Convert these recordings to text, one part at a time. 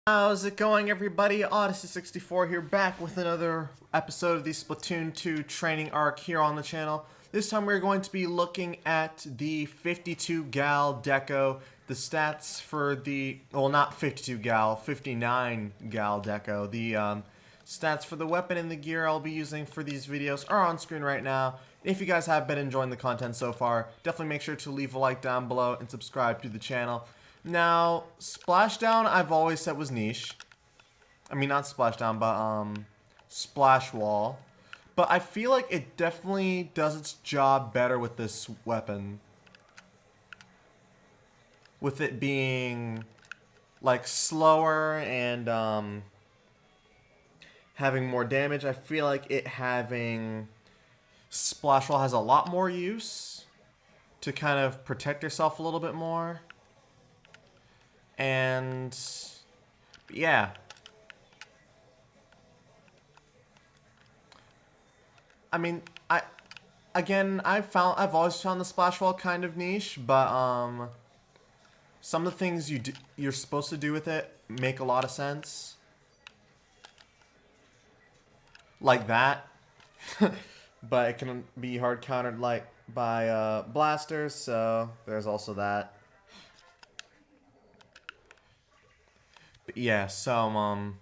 How's it going, everybody? Odyssey64 here, back with another episode of the Splatoon 2 training arc here on the channel. This time we're going to be looking at the 52 gal Deco, the stats for the, well, not 52 gal, 59 gal Deco. The stats for the weapon and the gear I'll be using for these videos are on screen right now. If you guys have been enjoying the content so far, definitely make sure to leave a like down below and subscribe to the channel. Now, Splashdown I've always said was niche. I mean, not Splashdown, but Splash Wall. But I feel like it definitely does its job better with this weapon. With it being, like, slower and having more damage. I feel like it having Splash Wall has a lot more use to kind of protect yourself a little bit more. And yeah, I mean, I've always found the splash wall kind of niche, but some of the things you're supposed to do with it make a lot of sense, like that. But it can be hard countered like by blasters, so there's also that. But yeah, so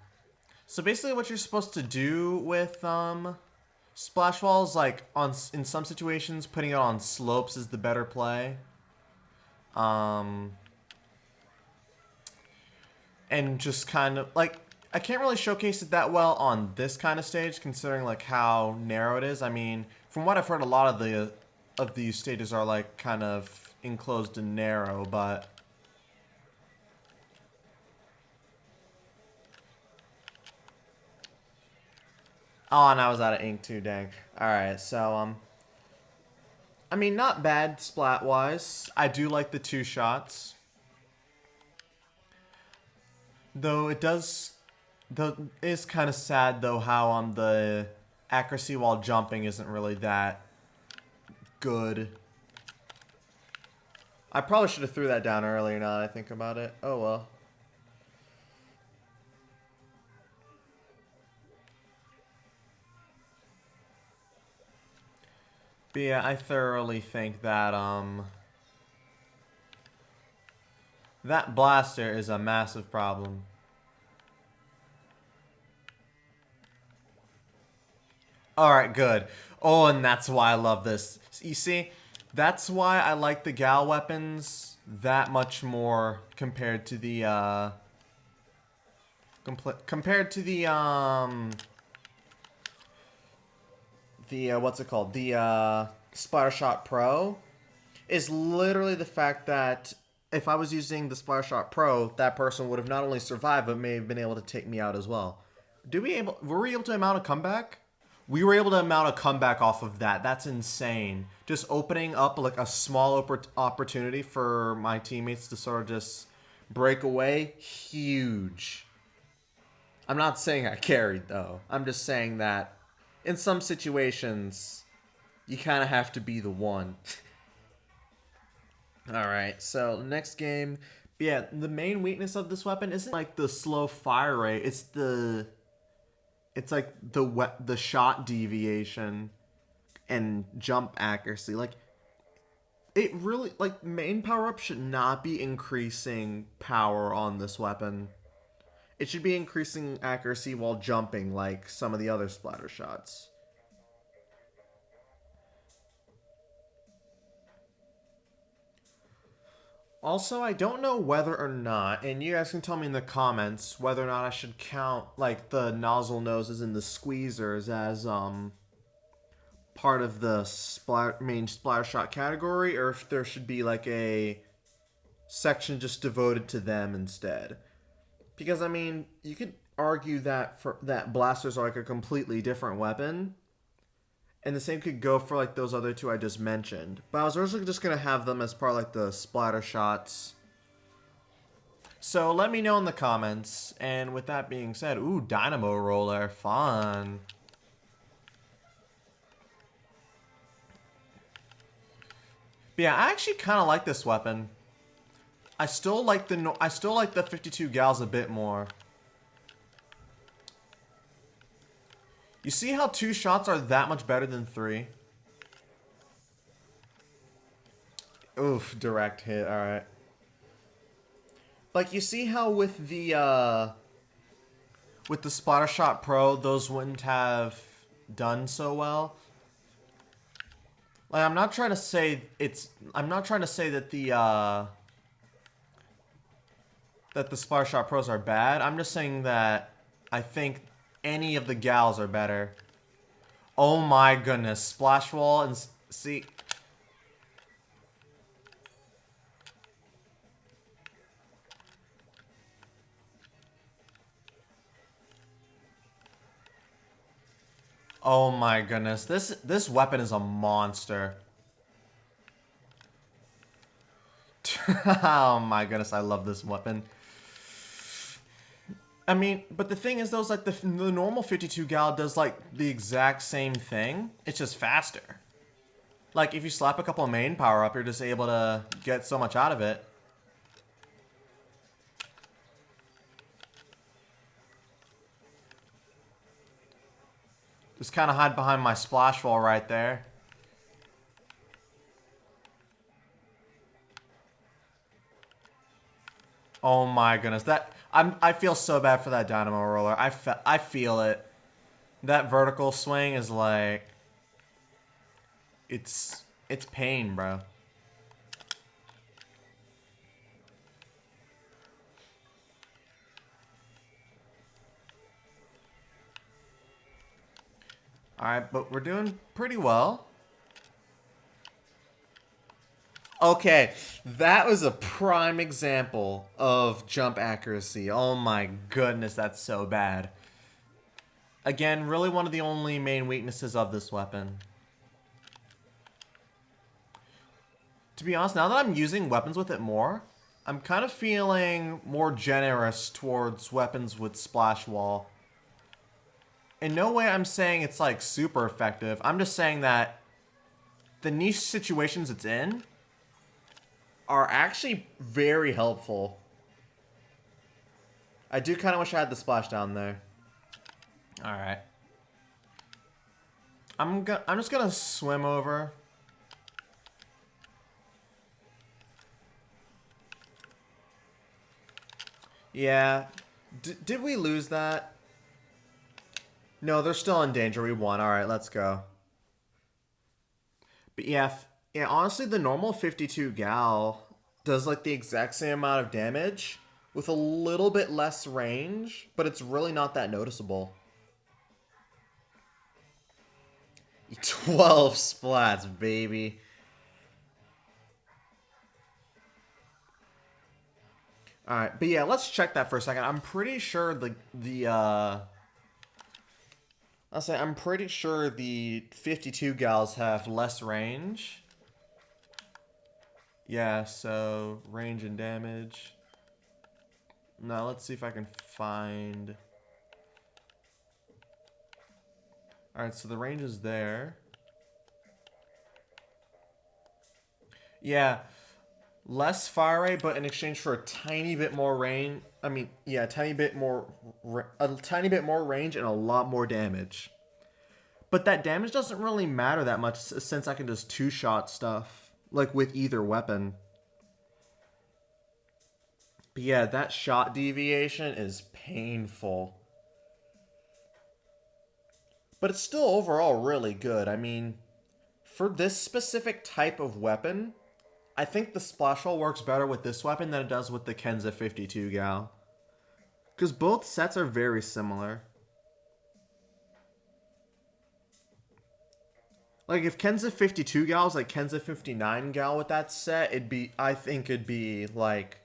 basically what you're supposed to do with splash walls, like in some situations putting it on slopes is the better play. And just kind of like, I can't really showcase it that well on this kind of stage considering like how narrow it is. I mean, from what I've heard, a lot of these stages are like kind of enclosed and narrow, but oh, and I was out of ink too, dang. Alright, so, I mean, not bad splat-wise. I do like the two shots. Though it is kind of sad, though, how, the accuracy while jumping isn't really that good. I probably should have threw that down earlier now that I think about it. Oh, well. But yeah, I thoroughly think that, that blaster is a massive problem. Alright, good. Oh, and that's why I love this. You see, that's why I like the gal weapons that much more compared to the, what's it called? The Splattershot Pro is literally the fact that if I was using the Splattershot Pro, that person would have not only survived but may have been able to take me out as well. Were we able to mount a comeback? We were able to mount a comeback off of that. That's insane. Just opening up like a small opportunity for my teammates to sort of just break away. Huge. I'm not saying I carried though. I'm just saying that in some situations, you kind of have to be the one. Alright, so next game. Yeah, the main weakness of this weapon isn't like the slow fire rate. It's like the shot deviation and jump accuracy. Like, it really, like, main power-up should not be increasing power on this weapon. It should be increasing accuracy while jumping, like some of the other splatter shots. Also, I don't know whether or not, and you guys can tell me in the comments, whether or not I should count, like, the nozzle noses and the squeezers as, part of the main splatter shot category, or if there should be, like, a section just devoted to them instead. Because, I mean, you could argue that that blasters are, like, a completely different weapon, and the same could go for, like, those other two I just mentioned. But I was originally just going to have them as part of, like, the splatter shots. So let me know in the comments. And with that being said, ooh, Dynamo Roller, fun. But yeah, I actually kind of like this weapon. I still like the 52 gals a bit more. You see how 2 shots are that much better than 3? Oof, direct hit, alright. Like, you see how with the Splatter Shot Pro, those wouldn't have done so well? Like, I'm not trying to say that the Splatter Shot Pros are bad. I'm just saying that I think any of the gals are better. Oh my goodness, Splash Wall and see. Oh my goodness, this weapon is a monster. Oh my goodness, I love this weapon. I mean, but the thing is, though, is like the normal 52 gal does like the exact same thing. It's just faster. Like if you slap a couple of main power up, you're just able to get so much out of it. Just kind of hide behind my splash wall right there. Oh my goodness, I feel so bad for that dynamo roller. I feel it. That vertical swing is like it's pain, bro. All right, but we're doing pretty well. Okay, that was a prime example of jump accuracy. Oh my goodness, that's so bad. Again, really one of the only main weaknesses of this weapon. To be honest, now that I'm using weapons with it more, I'm kind of feeling more generous towards weapons with Splash Wall. In no way I'm saying it's like super effective. I'm just saying that the niche situations it's in are actually very helpful. I do kind of wish I had the splash down there. All right. I'm just gonna swim over. Yeah. Did we lose that? No, they're still in danger. We won. All right, let's go. But yeah, honestly, the normal 52 gal does like the exact same amount of damage with a little bit less range, but it's really not that noticeable. 12 splats, baby. All right, but yeah, let's check that for a second. I'm pretty sure I'm pretty sure the 52 gals have less range. Yeah, so range and damage. Now let's see if I can find. All right, so the range is there. Yeah, less fire rate, but in exchange for a tiny bit more range. I mean, yeah, a tiny bit more range and a lot more damage. But that damage doesn't really matter that much since I can just two-shot stuff, like with either weapon. But yeah, that shot deviation is painful. But it's still overall really good. I mean, for this specific type of weapon, I think the splash roll works better with this weapon than it does with the Kenza 52 gal. Because both sets are very similar. Like, if Kenza 52 gal is like Kenza 59 gal with that set, I think it'd be like,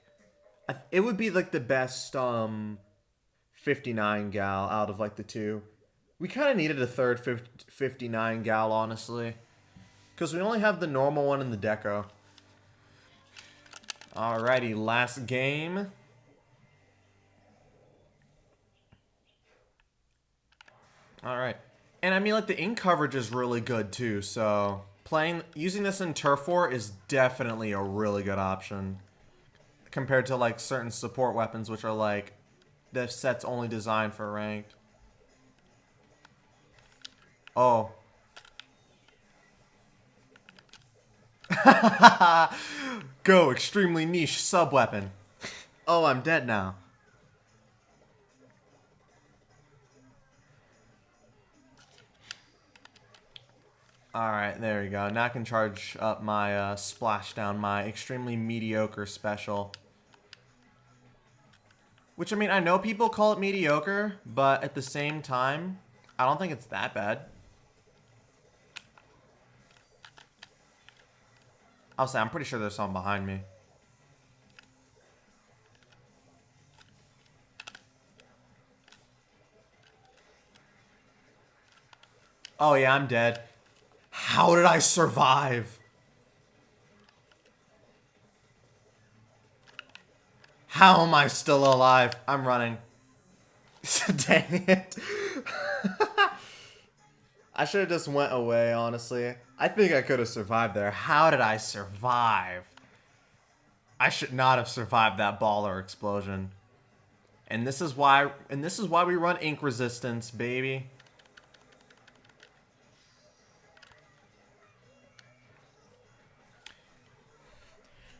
it would be like the best 59 gal out of like the two. We kind of needed a third 59 gal, honestly. Because we only have the normal one in the Deco. Alrighty, last game. Alright. And I mean, like, the ink coverage is really good, too. So, using this in Turf War is definitely a really good option. Compared to, like, certain support weapons, which are, like, the set's only designed for ranked. Oh. Go, extremely niche sub-weapon. Oh, I'm dead now. Alright, there we go. Now I can charge up my splashdown, my extremely mediocre special. Which, I mean, I know people call it mediocre, but at the same time, I don't think it's that bad. I'll say, I'm pretty sure there's someone behind me. Oh yeah, I'm dead. How did I survive? How am I still alive? I'm running. Dang it. I should have just went away, honestly. I think I could have survived there. How did I survive? I should not have survived that baller explosion. And this is why we run ink resistance, baby.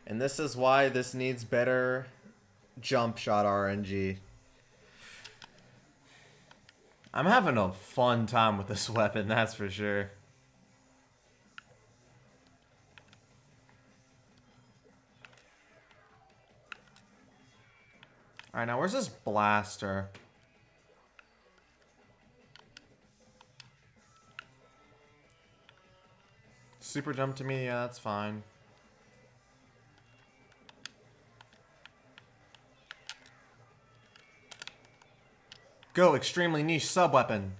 And this is why this needs better jump shot RNG. I'm having a fun time with this weapon, that's for sure. Alright, now where's this blaster? Super jump to me, yeah, that's fine. Go, extremely niche sub-weapon.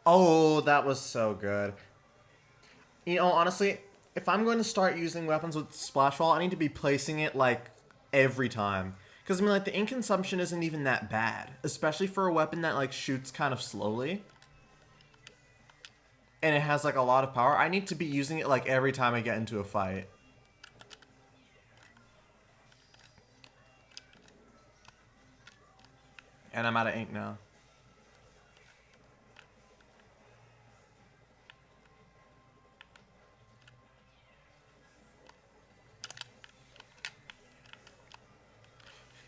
Oh, that was so good. You know, honestly, if I'm going to start using weapons with splash wall, I need to be placing it, like, every time. Because, I mean, like, the ink consumption isn't even that bad. Especially for a weapon that, like, shoots kind of slowly. And it has, like, a lot of power. I need to be using it, like, every time I get into a fight. And I'm out of ink now.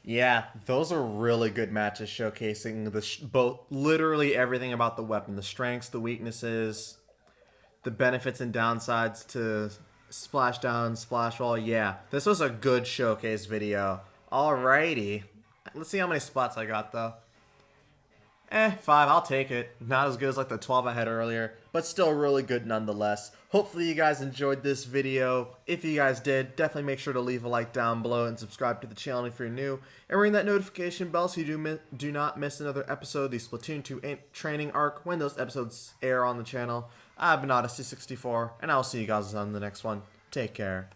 Yeah, those are really good matches showcasing both literally everything about the weapon, the strengths, the weaknesses, the benefits and downsides to splashdown, splash wall. Yeah, this was a good showcase video. Alrighty. Let's see how many spots I got though. 5, I'll take it. Not as good as like the 12 I had earlier, but still really good nonetheless. Hopefully you guys enjoyed this video. If you guys did, definitely make sure to leave a like down below and subscribe to the channel if you're new. And ring that notification bell so you do not miss another episode of the Splatoon 2 training arc when those episodes air on the channel. I've been Odyssey64, and I'll see you guys on the next one. Take care.